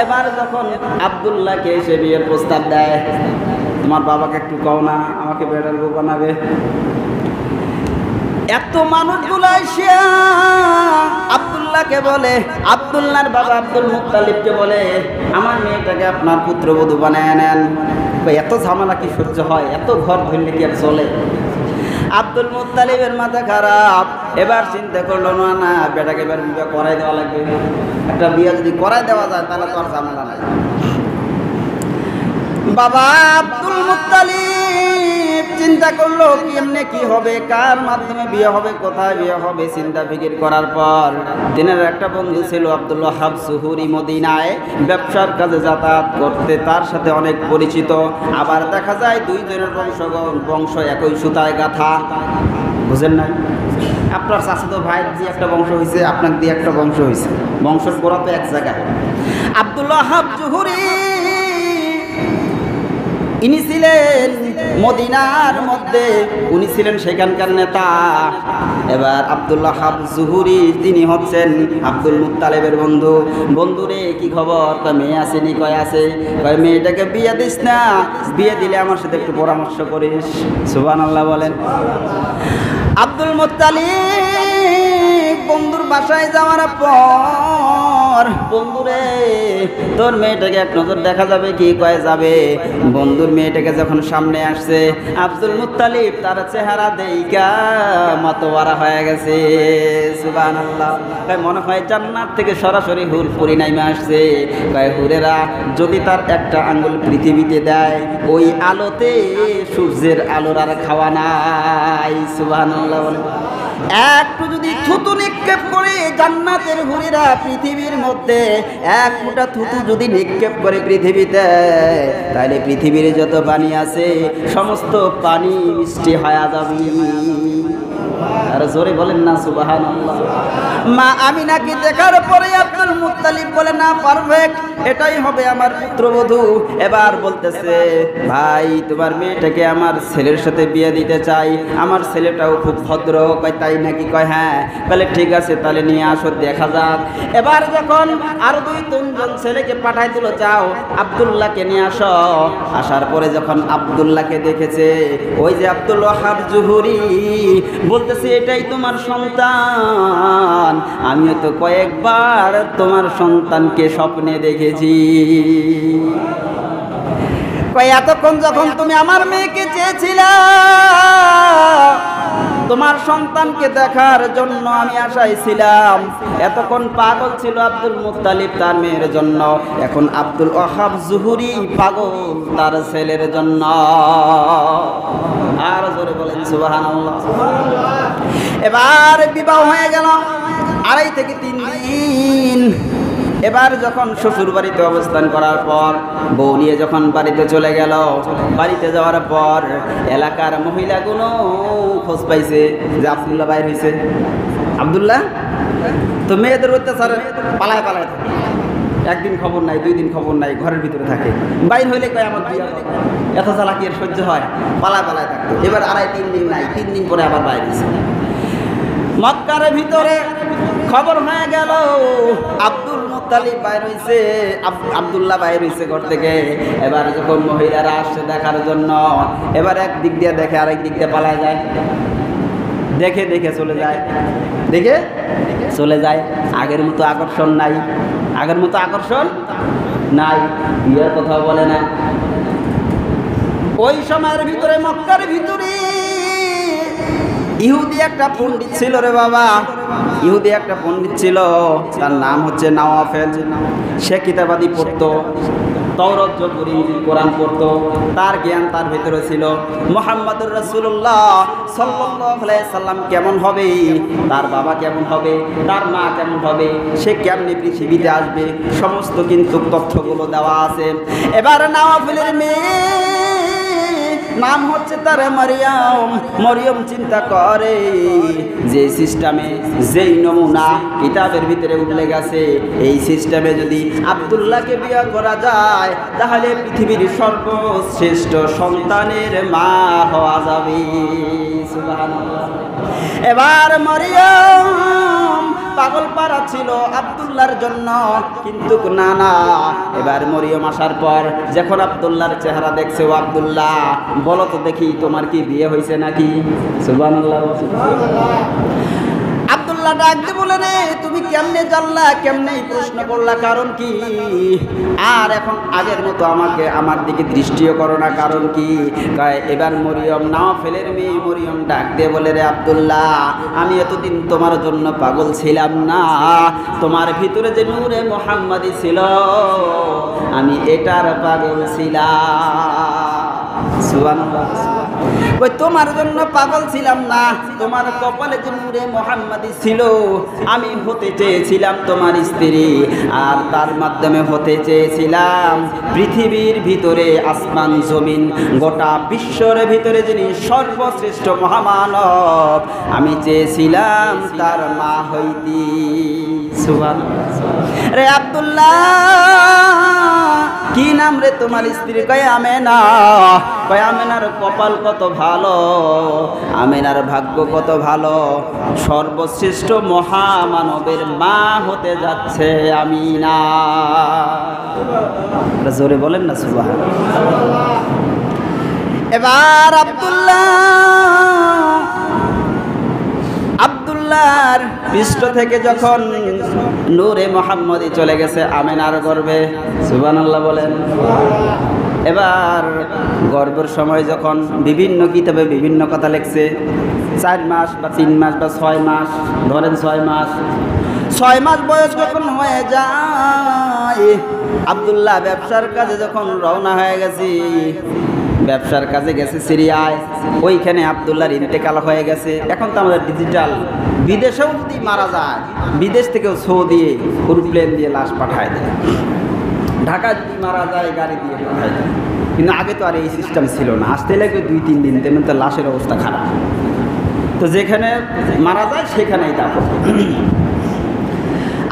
এবার যখন আব্দুল্লাহকে এসে বিয়ের প্রস্তাব দেয়, তোমার বাবাকে একটু কও না আমাকে বেড়ার বউ বানাবে। এত মানুষগুলো এসে আব্দুল্লাহকে বলে, আব্দুল্লাহর বাবা আব্দুল মুত্তালিবকে বলে, আমার মেয়েটাকে আপনার পুত্রবধূ বানায় নেন। এত ঝামেলা কি সহ্য হয়? এত ঘর ধরলে কি আর চলে? আব্দুল মুত্তালিবের মাথা খারাপ। এবার চিন্তা করলো, না না বেটাকে এবার বিয়ে করাই দেওয়া লাগবে। একটা বিয়ে যদি করাই দেওয়া যায় তাহলে তো আর ঝামেলা নাই। বাবা আব্দুল মুত্তালিব চিন্তা করলো কেমনে কি হবে, কার মাধ্যমে বিয়ে হবে, কোথায় বিয়ে হবে। চিন্তা ফিকির করার পর দিনের একটা বন্ধু ছিল আব্দুল ওয়াহাব সুহুরি, মদিনায় ব্যবসার কাজে যাতায়াত করতে, তার সাথে অনেক পরিচিত। আবার দেখা যায় 2 জনের বংশ একই সুতায় গাথা। বুঝেন না? আপনার চাচাতো ভাইয়ের দিয়ে একটা বংশ হয়েছে, আপনার দিয়ে একটা বংশ হয়েছে, বংশের গোড়া তো এক জায়গায়। আব্দুল ওয়াহাব জুহুরি ইনি ছিলেন মদিনার মধ্যে, উনি ছিলেন সেখানকার নেতা। এবার আব্দুল ওয়াহাব জুহুরি তিনি হচ্ছেন আব্দুল মুত্তালিবের বন্ধু। বন্ধুরে কি খবর? কয় মেয়ে আসেনি। কয় আছে। কয় মেয়েটাকে বিয়ে দিস না, বিয়ে দিলে আমার সাথে একটু পরামর্শ করিস। সুবহানাল্লাহ বলেন। আব্দুল মুত্তালিব বন্ধুর বাসায় যাওয়ার পর, বন্ধুরে তোর মেয়েটাকে এক নজর দেখা যাবে কি? কয় যাবে। বন্ধুর মেয়েটাকে যখন সামনে আসছে, আব্দুল মুত্তালিব তার চেহারা দেইখা মাতোয়ারা হয়ে গেছে। সুবহানাল্লাহ। কয় মনে হয় জান্নাত থেকে সরাসরি হুর পরি নাইমে আসছে। কয় হুরেরা যদি তার একটা আঙ্গুল পৃথিবীতে দেয়, ওই আলোতে সূর্যের আলোর আর খাওয়া নাই। সুবহানাল্লাহ বলে। একটু যদি থুতু নিক্ষেপ করে জান্নাতের হুরেরা পৃথিবীর মধ্যে, এক ফোঁটা থুতু যদি নিক্ষেপ করে পৃথিবীতে, তাহলে পৃথিবীর যত পানি আছে সমস্ত পানি মিষ্টি হয়ে যাবে। আর জোরে বলেন না সুবহানাল্লাহ। মা আমিনাকে দেখার পরে আব্দুল মুত্তালিব বলে, না পারফেক্ট, এটাই হবে আমার পুত্রবধূ। এবার বলতেছে, ভাই তোমার মেয়েটাকে আমার ছেলের সাথে বিয়ে দিতে চাই, আমার ছেলেটাও খুব ভদ্র। কয় তাই নাকি? কয় হ্যাঁ। বলে ঠিক আছে, তাহলে নিয়ে আসো, দেখা যাক। এবার যখন আর 2-3 ছেলেকে পাঠাই দিল, যাও আব্দুল্লাহকে নিয়ে আসো। আসার পরে যখন আব্দুল্লাহকে দেখেছে, ওই যে আব্দুল ওয়াহাব জুহুরি বলতেছে, এটাই তোমার সন্তান, আমিও তো কয়েকবার তোমার সন্তানকে স্বপ্নে দেখেছি। এতক্ষণ যখন তুমি আমার মেয়েকে চেয়েছিলে, তোমার সন্তানকে দেখার জন্য আমি আশায় ছিলাম। এতক্ষণ পাগল ছিল আব্দুল মুত্তালিব তার মেয়ের জন্য, এখন আব্দুল ওয়াহাব জুহুরি পাগল তার ছেলের জন্য। আর জোরে বলেন সুবহানাল্লাহ। এবার বিবাহ হয়ে গেল 2.5 থেকে 3 দিন। এবার যখন শ্বশুর বাড়িতে অবস্থান করার পর বউ নিয়ে যখন বাড়িতে চলে গেল, বাড়িতে যাওয়ার পর এলাকার মহিলাগুলো খোঁজ পাইছে যে আব্দুল্লাহ বাইর হয়েছে। আব্দুল্লাহ তো মেয়েদের অত্যাচারে পালায় পালায় থাকে, একদিন খবর নাই, 2 দিন খবর নাই, ঘরের ভিতরে থাকে। বাইর হইলে কয় আমার বিয়ে হবে, এত চালাকি এর সহ্য হয়, পালায় পালায় থাকতো। এবার 2.5-3 দিন নাই, 3 দিন পরে আবার বাইর হয়েছে। মক্কার ভিতরে খবর হয়ে গেল আব্দুল মুত্তালিব বাইর হইছে, আব্দুল্লাহ বাইর হইছে ঘর থেকে। এবার যখন মহিলারা আসছে দেখার জন্য, এবার এক দিক দিয়ে দেখে, আরেক দিক দিয়ে পালায় যায়, দেখে দেখে চলে যায়, দেখে চলে যায়। আগের মতো আকর্ষণ নাই, আগের মতো আকর্ষণ নাই, বিয়ের কথা বলে না। ওই সময়ের ভিতরে মক্কার ভিতরে ইহুদি একটা পণ্ডিত ছিল রে বাবা, ইহুদি একটা পণ্ডিত ছিল, তার নাম হচ্ছে নাওয়াফেল। সে কিতাবাদি পড়তো, তাওরাত জবুর ইনজিল কোরআন পড়তো, তার জ্ঞান তার ভিতরে ছিল। মুহাম্মদুর রাসূলুল্লাহ সাল্লাল্লাহু আলাইহি সাল্লাম কেমন হবে, তার বাবা কেমন হবে, তার মা কেমন হবে, সে কেমনে পৃথিবীতে আসবে, সমস্ত কিন্তু তথ্যগুলো দেওয়া আছে। এবার নাওয়াফেলের মেয়ে নাম হচ্ছে তার মারিয়াম। মরিয়ম চিন্তা করে যে সিস্টেমে, যেই নমুনা কিতাবের ভিতরে উল্লেখ আছে, এই সিস্টেমে যদি আব্দুল্লাহকে বিয়ে করা যায়, তাহলে পৃথিবীর সর্বশ্রেষ্ঠ সন্তানের মা হওয়া যাবে। সুবহানাল্লাহ। এবার মরিয়ম পাগল পারা ছিল আব্দুল্লাহর জন্য, কিন্তু না না। এবার মরিয়ম আসার পর যখন আব্দুল্লাহর চেহারা দেখছে, ও আব্দুল্লাহ বলো তো দেখি তোমার কি বিয়ে হয়েছে নাকি? সুবহানাল্লাহ। আব্দুল্লাহ ডাক দিয়ে বলে, রে তুমি কেমনে জানলা, কেমনে প্রশ্ন করলা, কারণ কি? আর এখন আগের মতো আমাকে আমার দিকে দৃষ্টিও করো না, কারণ কি? এবার মরিয়ম, নাওয়াফেলের মেয়ে মরিয়ম ডাক দিয়ে বলে, রে আব্দুল্লাহ আমি এতদিন তোমার জন্য পাগল ছিলাম না, তোমার ভিতরে যে নূরে মুহাম্মাদি ছিল আমি এটার পাগল ছিলাম। সুবহানাল্লাহ। ওই তোমার জন্য পাগল ছিলাম না, তোমার কপালে যে নূরে মুহাম্মাদি ছিল, আমি হতে চেয়েছিলাম তোমার স্ত্রী, আর তার মাধ্যমে হতে চেয়েছিলাম পৃথিবীর ভিতরে, আসমান জমিন গোটা বিশ্বর ভিতরে যিনি সর্বশ্রেষ্ঠ মহামানব, আমি চেয়েছিলাম তার মা হইতি। সুবহানাল্লাহ। রে আব্দুল্লাহ কি নাম রে তোমার স্ত্রী? কয় আমেনা। কয় আমেনার কপাল কত ভালো, আমেনার ভাগ্য কত ভালো, সর্বশ্রেষ্ঠ মহামানবের মা হতে যাচ্ছে আমিনা। জোরে বলেন না সুবহানাল্লাহ। এবার আব্দুল্লাহর পৃষ্ঠ থেকে যখন নূরে মুহাম্মদি চলে গেছে আমেনার গর্ভে, সুবহানাল্লাহ বলেন। এবার গর্ভের সময় যখন বিভিন্ন কিতাবে বিভিন্ন কথা লিখছে, 4 মাস বা 3 মাস বা 6 মাস, ধরেন 6 মাস, 6 মাস বয়স যখন হয়ে যায়, আব্দুল্লাহ ব্যবসার কাজে যখন রওনা হয়ে গেছে, ব্যবসার কাজে গেছে সিরিয়ায়, ওইখানে আব্দুল্লাহর ইন্তেকাল হয়ে গেছে। এখন তো আমাদের ডিজিটাল, বিদেশেও যদি মারা যায়, বিদেশ থেকেও সৌদি এরোপ্লেন দিয়ে লাশ পাঠায় দেয়, ঢাকা যদি মারা যায় গাড়ি দিয়ে পাঠায় দেয়। কিন্তু আগে তো আর এই সিস্টেম ছিল না, আসতে লাগে 2-3 দিন, তেমন তো লাশের অবস্থা খারাপ। তো যেখানে মারা যায় সেখানেই দাফন।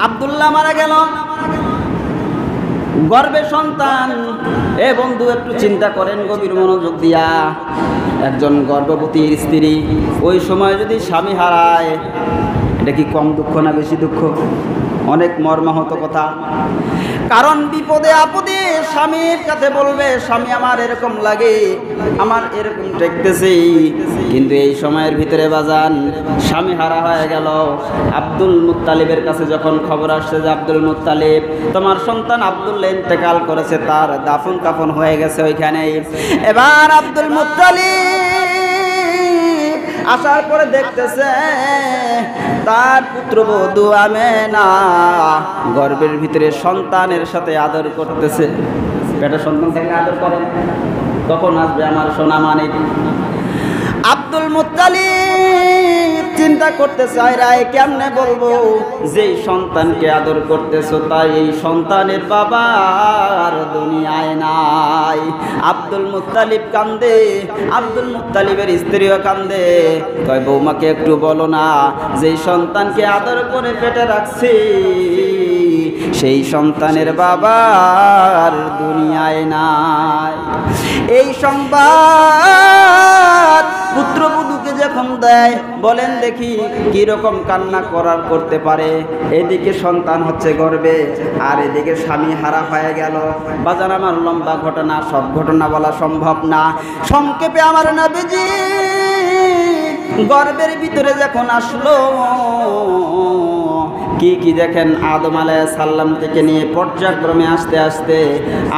আব্দুল্লাহ মারা গেল, গর্ভে সন্তান। এ বন্ধু একটু চিন্তা করেন গভীর মনোযোগ দিয়া, একজন গর্ভবতীর স্ত্রী ওই সময় যদি স্বামী হারায়, এটা কি কম দুঃখ না বেশি দুঃখ? অনেক মর্মাহত কথা। কারণ বিপদে আপদে স্বামীর কাছে বলবে, স্বামী আমার এরকম লাগে, আমার এরকম ঠেকতেছে, কিন্তু এই সময়ের ভিতরে বাজান স্বামী হারা হয়ে গেল। আব্দুল মুত্তালিবের কাছে যখন খবর আসছে যে আব্দুল মুত্তালিব তোমার সন্তান আব্দুল্লাহ ইন্তেকাল করেছে, তার দাফন কাফন হয়ে গেছে ওইখানে। এবার আব্দুল মুত্তালিব আসার পরে দেখতেছে তার পুত্রবধূ আমেনা গর্ভের ভিতরে সন্তানের সাথে আদর করতেছে। পেটে সন্তান থাকলে আদর করেন, তখন আসবে আমার সোনা মানিক। আব্দুল মুত্তালিব চিন্তা করতে চায়, রায় কেমনে বলবো যে সন্তানকে আদর করতেছো তাই এই সন্তানের বাবা আর দুনিয়ায় নাই। আব্দুল মুত্তালিব কান্দে, আব্দুল মুত্তালিবের স্ত্রীও কান্দে, কয় বৌমাকে একটু বলো না যে সন্তানকে আদর করে পেটে রাখছি সেই সন্তানের বাবা আর দুনিয়ায় নাই। এই সংবাদ পুত্রবধূকে যখন দেয়, বলেন দেখি কি রকম কান্না করতে পারে। এদিকে সন্তান হচ্ছে গর্বে, আর এদিকে স্বামী হারা হয়ে গেল। বাজার আমার লম্বা ঘটনা, সব ঘটনা বলা সম্ভব না। সংক্ষেপে আমার নবীজি গর্বের ভিতরে যখন আসলো, কি দেখেন, আদম আলাইহিস সালাম থেকে নিয়ে পর্যায়ক্রমে আস্তে আস্তে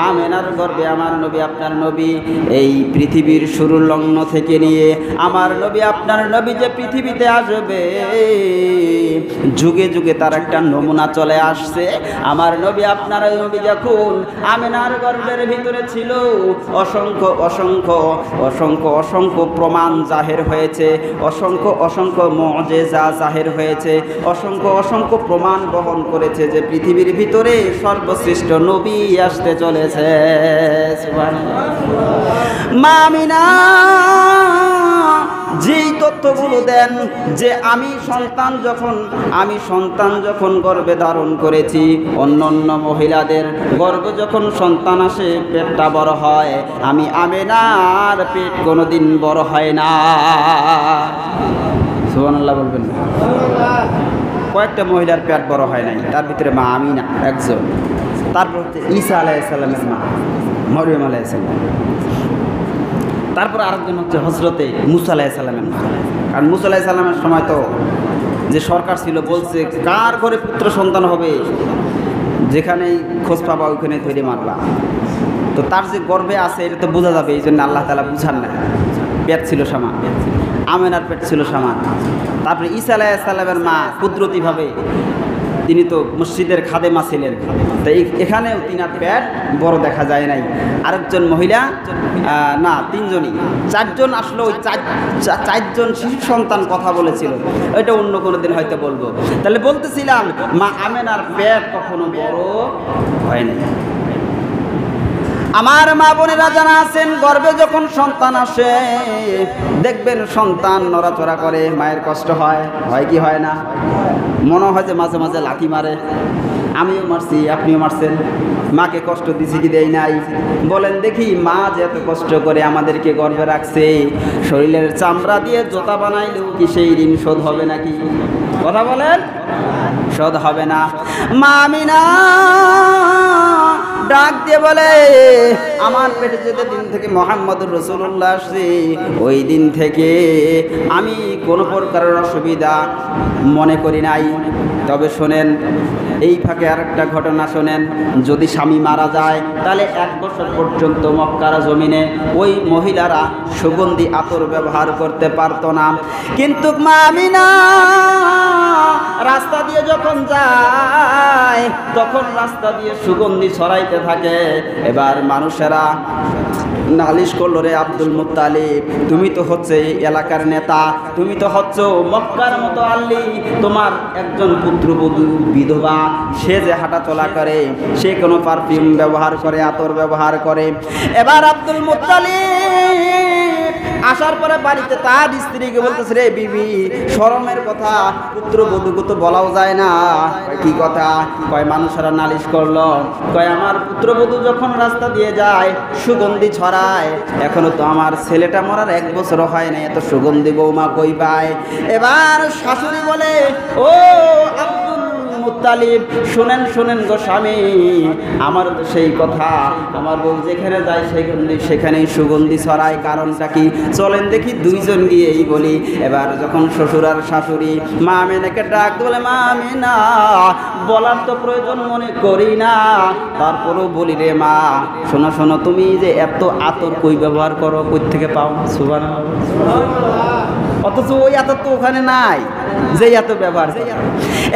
আমেনার গর্ভে আমার নবী আপনার নবী এই পৃথিবীর শুরুর লগ্ন থেকে নিয়ে আমার নবী আপনার নবী যে পৃথিবীতে আসবে, যুগে যুগে তার একটা নমুনা চলে আসছে। আমার নবী আপনার নবী যখন আমেনার গর্ভের ভিতরে ছিল, অসংখ্য অসংখ্য অসংখ্য অসংখ্য প্রমাণ জাহের হয়েছে, অসংখ্য অসংখ্য মুজিজা জাহের হয়েছে, অসংখ্য অসংখ্য প্রমাণ বহন করেছে যে পৃথিবীর ভিতরে সর্বশ্রেষ্ঠ নবী আসতে চলেছে। মা আমিনা যেই তথ্যগুলো দেন যে আমি সন্তান যখন গর্ভে ধারণ করেছি, অন্য অন্য মহিলাদের গর্ভে যখন সন্তান আসে পেটটা বড় হয়, আমি আমিনার পেট কোনোদিন বড় হয় না। সুবহানাল্লাহ বলবেন। কয়েকটা মহিলার পেট বড় হয় নাই, তার ভিতরে মা আমিনা একজন। তারপর হচ্ছে ঈসা আলাইহিস সালামের মা মরিয়ম আলাইহিস সালাম। তারপর আরেকজন হচ্ছে হযরতে মুসা আলাইহিস সালামের মা। কারণ মুসা আলাইহিস সালামের সময় তো যে সরকার ছিল বলছে কার ঘরে পুত্র সন্তান হবে, যেখানেই খোঁজ পাবা ওইখানে ধরে মারবা। তো তার যে গর্ভে আছে এটা তো বোঝা যাবে, এই জন্য আল্লাহ তাআলা বুঝান না। পেট ছিল সামান, আমেনার পেট ছিল সামান। তারপরে ঈসা আলাইহিস সালামের মা কুদরতিভাবে তিনি তো মসজিদের খাদেমা ছিলেন, তাই এখানেও তিনার পেট বড় দেখা যায় নাই। আরেকজন মহিলা না, তিনজনই, চারজন আসলো। ওই চারজন শিশু সন্তান কথা বলেছিল, ওইটা অন্য কোনো দিন হয়তো বলবো। তাহলে বলতেছিলাম মা আমেনার পেট কখনো বড় হয়নি। আমার মা বোনেরা যারা আছেন, গর্ভে যখন সন্তান আসে দেখবেন সন্তান নড়াচড়া করে, মায়ের কষ্ট হয়, হয় কি হয় না? মনে হয় যে মাঝে মাঝে লাথি মারে। আমিও মারছি, আপনিও মারছেন। মাকে কষ্ট দিছি কি দেই নাই? বলেন দেখি, মা যে এত কষ্ট করে আমাদেরকে গর্ভে রাখছে, শরীরের চামড়া দিয়ে জুতা বানাইলেও কি সেই ঋণ শোধ হবে নাকি? কথা বলেন, শোধ হবে না। মা আমিনা ডাক দিয়ে বলে, আমার পেটে যেতে দিন থেকে মুহাম্মদুর রাসূলুল্লাহ আসছে, ওই দিন থেকে আমি কোনো প্রকারের অসুবিধা মনে করি নাই। তবে শোনেন, এই ফাঁকে আরেকটা ঘটনা শোনেন। যদি স্বামী মারা যায় তাহলে 1 বছর পর্যন্ত মক্কার জমিনে ওই মহিলারা সুগন্ধি আতর ব্যবহার করতে পারতো না। কিন্তু মা আমিনা রাস্তা দিয়ে যখন যায় তখন রাস্তা দিয়ে সুগন্ধি ছড়াইতে থাকে। এবার মানুষেরা নালিশ করলো, রে আব্দুল মুত্তালিব, তুমি তো হচ্ছে এই এলাকার নেতা, তুমি তো হচ্ছ মক্কার মতো আল্লি, তোমার একজন পুত্রবধূ বিধবা, সে যে হাঁটা চলা করে, সে কোনো পারফিউম ব্যবহার করে, আতর ব্যবহার করে। এবার আব্দুল মুত্তালিব আসার পরে বাড়িতে তার স্ত্রীকে বলতেছে, রে বিবি, শরমের কথা, পুত্রবধূকে তো বলাও যায় না। কি কথা? কয় মানুষেরা নালিশ করলো, কয় আমার পুত্রবধূ যখন রাস্তা দিয়ে যায় সুগন্ধি ছড়ায়, এখনো তো আমার ছেলেটা মরার 1 বছর হয় না, এত সুগন্ধি বৌমা কই পায়? এবার শাশুড়ি বলে, ও আব্দুল মুত্তালিব, শুনেন শুনেন গো স্বামী, আমার তো সেই কথা, আমার বউ যেখানে যায় সেখানেই সুগন্ধি ছড়ায়, কারণটা কি? চলেন দেখি দুইজন গিয়েই বলি। এবার যখন শ্বশুর আর শাশুড়ি মা আমিনাকে ডাক বলে, মা আমিনা, বলার তো প্রয়োজন মনে করি না, তারপরেও বলি রে মা, শোনো শোনো, তুমি যে এত আতর কই ব্যবহার করো, কই থেকে পাও? সুবহানাল্লাহ। অথচ ওই আতর তো ওখানে নাই যে এত ব্যবহার।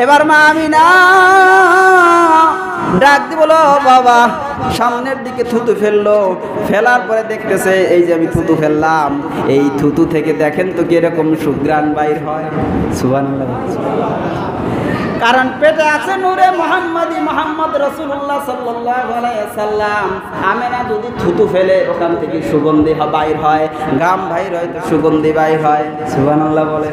এবার মা আমিনা ডাক দি বলো, বাবা, সামনের দিকে থুতু ফেললো, ফেলার পরে দেখতেছে এই যে আমি থুতু ফেললাম, এই থুতু থেকে দেখেন তো কিরকম সুঘ্রাণ বাইর হয়। সুবহানাল্লাহ। কারণ পেটে আছে নূরে মুহাম্মাদি, মুহাম্মদ রাসূলুল্লাহ সাল্লাল্লাহু আলাইহি সাল্লাম। আমিনা যদি থুতু ফেলে ওখান থেকে সুগন্ধি বাইর হয়, গাম বাইর হয়, তো সুগন্ধি বাইর হয়। সুবহানাল্লাহ বলে।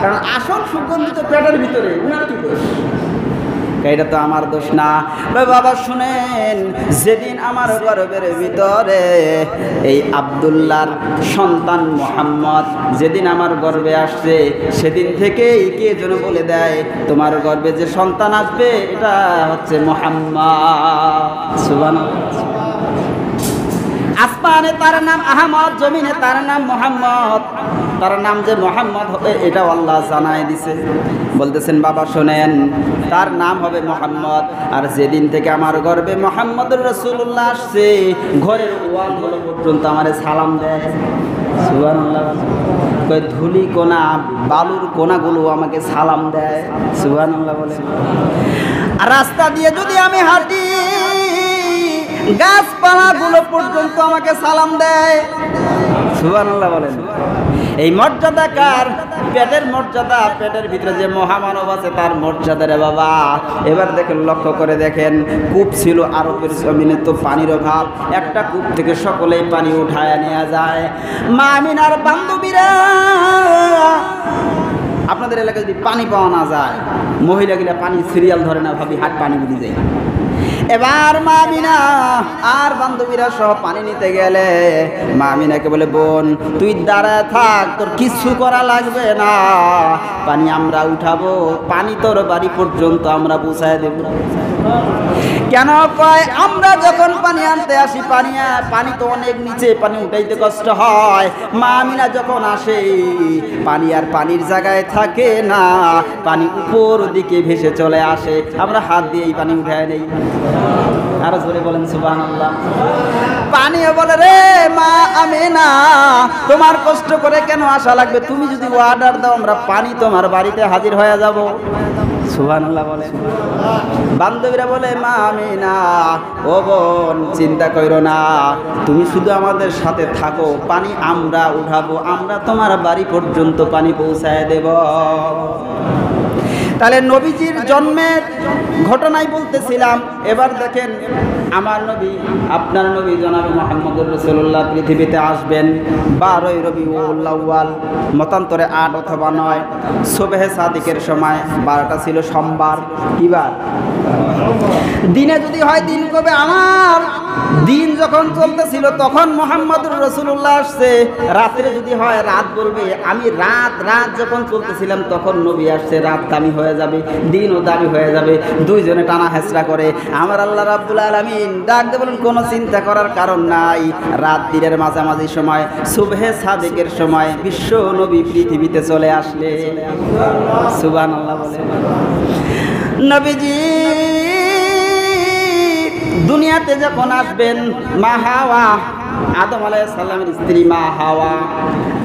কারণ আসল সুগন্ধি তো পেটের ভিতরে, উনার কি দোষ? এটা তো আমার দোষ না। বাবা শুনেন, যেদিন আমার গর্ভের ভিতরে এই আব্দুল্লাহর সন্তান মুহাম্মদ যেদিন আমার গর্ভে আসছে, সেদিন থেকেই কে যেন বলে দেয়, তোমার গর্ভে যে সন্তান আসবে এটা হচ্ছে মুহাম্মদ। সুবহানাল্লাহ। আসমানে তার নাম আহমদ, জমিনে তার নাম মুহাম্মদ। তার নাম যে মুহাম্মদ হবে এটা আল্লাহ জানাই দিছে। বলতেছেন, বাবা শোনেন, তার নাম হবে মুহাম্মদ। আর যেদিন থেকে আমার গর্ভে মুহাম্মদুর রাসূলুল্লাহ আসছে, ঘরের ওয়ালগুলো পর্যন্ত আমারে সালাম দেয়। সুবহানাল্লাহ। কই ধুলি কোনা, বালুর কোনাগুলো আমাকে সালাম দেয়। সুবহানাল্লাহ বলে। আর রাস্তা দিয়ে যদি আমি হাঁটি, গাছপালাগুলো পর্যন্ত আমাকে সালাম দেয়। সুবহানাল্লাহ বলেন। এই মর্যাদা কার? পেটের মর্যাদা, পেটের ভিতরে যে মহামানব আছে তার মর্যাদা রে বাবা। এবার দেখেন, লক্ষ্য করে দেখেন, কূপ ছিল আরবের জমিনে, তো পানির অভাব, একটা কূপ থেকে সকলেই পানি উঠায় নেওয়া যায়। মা আমিনার বান্ধবীরা, আপনাদের এলাকায় যদি পানি পাওয়া না যায়, মহিলাগুলা পানি সিরিয়াল ধরে না, ভাবি হাট পানি বুঝে যায়। এবার মা আমিনা আর বান্ধবীরা সহ পানি নিতে গেলে মা আমিনাকে বলে, বোন তুই দাঁড়ায় থাক, তোর কিছু করা লাগবে না, পানি আমরা উঠাবো, পানি তোর বাড়ি পর্যন্ত আমরা পৌঁছায় দেব। কেন? কয় আমরা যখন পানি আনতে আসি, পানি তো অনেক নিচে, পানি উঠাইতে কষ্ট হয়। মা আমিনা যখন আসে, পানি আর পানির জায়গায় থাকে না, পানি উপর দিকে ভেসে চলে আসে, আমরা হাত দিয়ে এই পানি উঠায় নেই। আরো জোরে বলেন সুবহানাল্লাহ। পানিও বলে, রে মা আমিনা, তোমার কষ্ট করে কেন আসা লাগবে? তুমি যদি অর্ডার দাও, আমরা পানি তোমার বাড়িতে হাজির হয়ে যাব। সুবহানাল্লাহ বলে। বান্ধবীরা বলে, মা আমিনা, ও বোন চিন্তা কইরো না, তুমি শুধু আমাদের সাথে থাকো, পানি আমরা উঠাবো, আমরা তোমার বাড়ি পর্যন্ত পানি পৌঁছায় দেব। তাহলে নবীজির জন্মের ঘটনাই বলতেছিলাম। এবার দেখেন, আমার নবী, আপনার নবী জনাবে মুহাম্মদুর রাসূলুল্লাহ পৃথিবীতে আসবেন 12ই রবিউল আউয়াল, মতান্তরে 8 অথবা 9, সুবহে সাদিকের সময়। 12টা ছিল সোমবার। কি বার? দিনে যদি হয় দিন কবে আমার, দিন যখন চলতেছিল তখন মুহাম্মদুর রাসূলুল্লাহ আসছে। রাত্রে যদি হয় রাত বলবে আমি রাত, রাত যখন চলতেছিলাম তখন নবী আসছে, রাত দামি হয়ে যাবে, দিনও দামি হয়ে যাবে। দুইজনে টানা হেঁচড়া করে। আমার আল্লাহ রাব্বুল আলামিন ডাক দিয়ে বলেন, কোনো চিন্তা করার কারণ নাই, রাত দিনের মাঝামাঝি সময়, সুবহে সাদিকের সময় বিশ্ব নবী পৃথিবীতে চলে আসলে। সুবহানাল্লাহ বলে। নবীজি দুনিয়াতে যখন আসবেন, মা হাওয়া, আদম আলাইহিস সালামের স্ত্রী মা হাওয়া,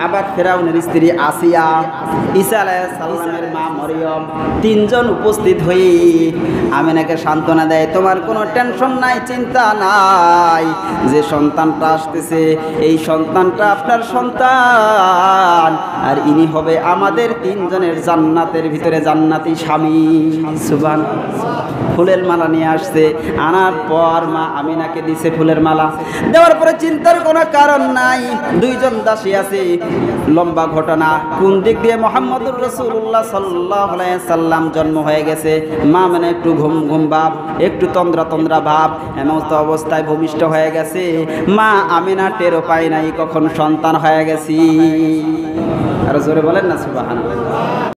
আবার ফেরাউনের স্ত্রী আসিয়া, ঈসা আলাইহিস সালামের মা মরিয়ম, তিনজন উপস্থিত হয়ে আমিনাকে সান্ত্বনা দেয়, তোমার কোনো টেনশন নাই, চিন্তা নাই, যে সন্তানটা আসতেছে এই সন্তানটা আপনার সন্তান, আর ইনি হবে আমাদের তিনজনের জান্নাতের ভিতরে জান্নাতি স্বামী। সুবহানাল্লাহ। ফুলের মালা নিয়ে আসছে, আনার পর মা আমিনাকে দিছে ফুলের মালা। দেওয়ার পরে চিন্তার কোনো কারণ নাই, দুইজন দাসী আছে। লম্বা ঘটনা, কোন দিক দিয়ে মুহাম্মদুর রাসূলুল্লাহ সাল্লাল্লাহু আলাইহি সাল্লাম জন্ম হয়ে গেছে। মা মানে একটু ঘুম ঘুম ভাব, একটু তন্দ্রা তন্দ্রা ভাব, এমত অবস্থায় ভূমিষ্ঠ হয়ে গেছে। মা আমিনা টেরও পায় নাই কখন সন্তান হয়ে গেছি। আরো জোরে বলেন না সুবহানাল্লাহ।